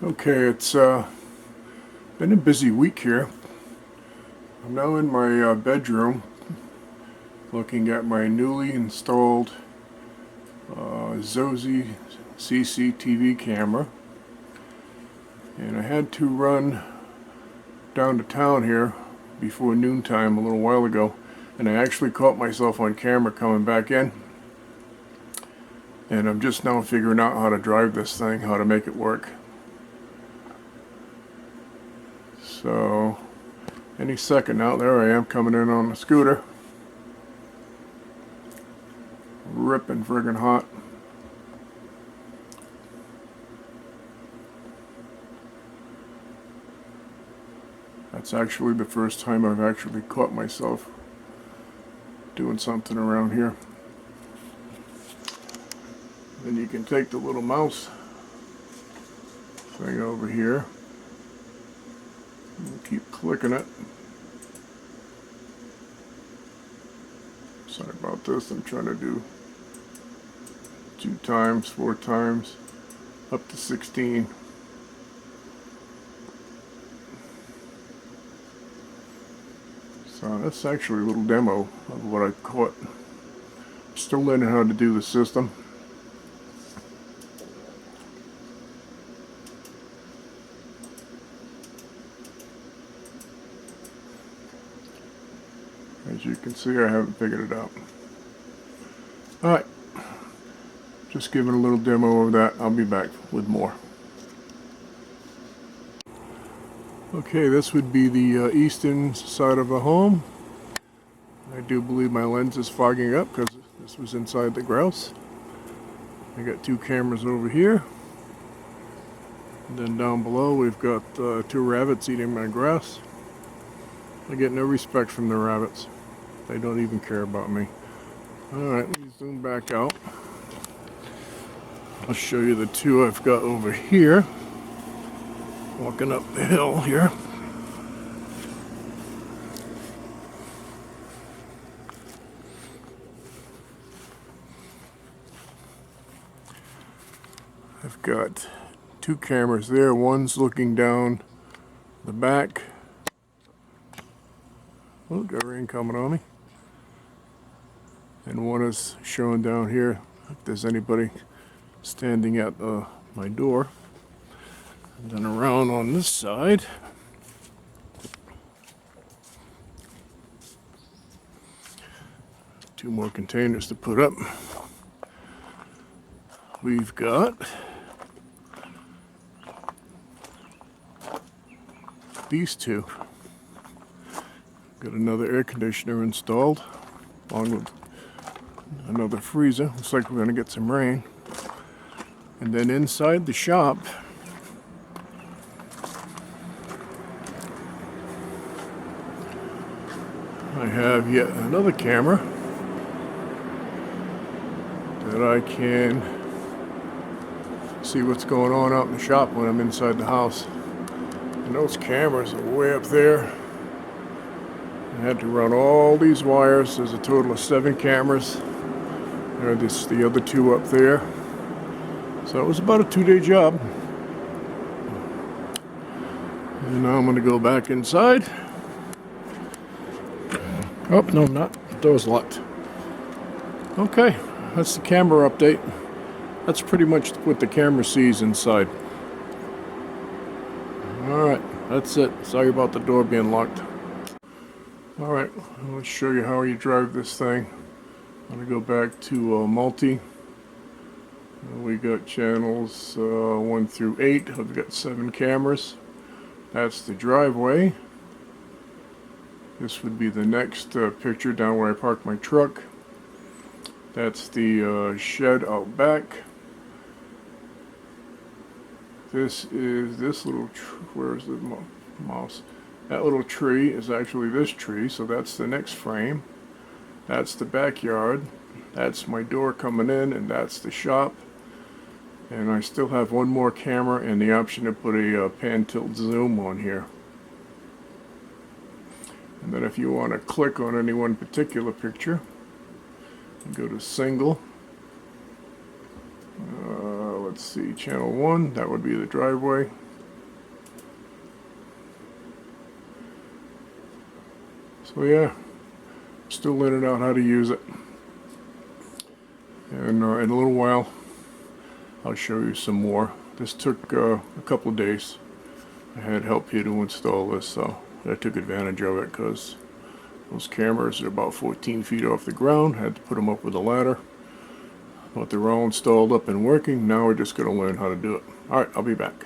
Okay, it's been a busy week here. I'm now in my bedroom looking at my newly installed Zosi CCTV camera, and I had to run down to town here before noontime a little while ago, and I actually caught myself on camera coming back in, and I'm just now figuring out how to drive this thing, how to make it work. So any second now, there I am coming in on the scooter, ripping friggin' hot. That's actually the first time I've actually caught myself doing something around here. Then you can take the little mouse thing over here and keep clicking it. Sorry about this, I'm trying to do 2 times, 4 times, up to 16. So that's actually a little demo of what I caught. Still learning how to do the system. As you can see, I haven't figured it out. Alright, just giving a little demo of that. I'll be back with more. Okay, this would be the eastern side of the home. I do believe my lens is fogging up because this was inside the grouse. I got 2 cameras over here. And then down below we've got 2 rabbits eating my grass. I get no respect from the rabbits. They don't even care about me. Alright, let me zoom back out. I'll show you the 2 I've got over here. Walking up the hill here. I've got 2 cameras there. One's looking down the back. Oh, got rain coming on me. And one is showing down here if there's anybody standing at my door. And then around on this side, two more containers to put up. We've got these 2. Got another air conditioner installed, along with another freezer. Looks like we're going to get some rain. And then inside the shop, I have yet another camera that I can see what's going on out in the shop when I'm inside the house. And those cameras are way up there. I had to run all these wires. There's a total of 7 cameras. There's the other 2 up there. So it was about a 2-day job. And now I'm going to go back inside. Oh, no, I'm not. The door's locked. Okay, that's the camera update. That's pretty much what the camera sees inside. Alright, that's it. Sorry about the door being locked. Alright, let's show you how you drive this thing. I'm going to go back to multi. We got channels 1 through 8. I've got 7 cameras. That's the driveway. This would be the next picture down where I park my truck. That's the shed out back. This is this little, where is the mouse? That little tree is actually this tree, so that's the next frame. That's the backyard. That's my door coming in, and that's the shop. And I still have 1 more camera and the option to put a pan tilt zoom on here. And then if you want to click on any one particular picture, go to single. Let's see, channel 1, that would be the driveway. So yeah, still learning out how to use it. And in a little while, I'll show you some more. This took a couple of days. I had help here to install this, so I took advantage of it because those cameras are about 14 feet off the ground. I had to put them up with a ladder. But they're all installed up and working. Now we're just going to learn how to do it. Alright, I'll be back.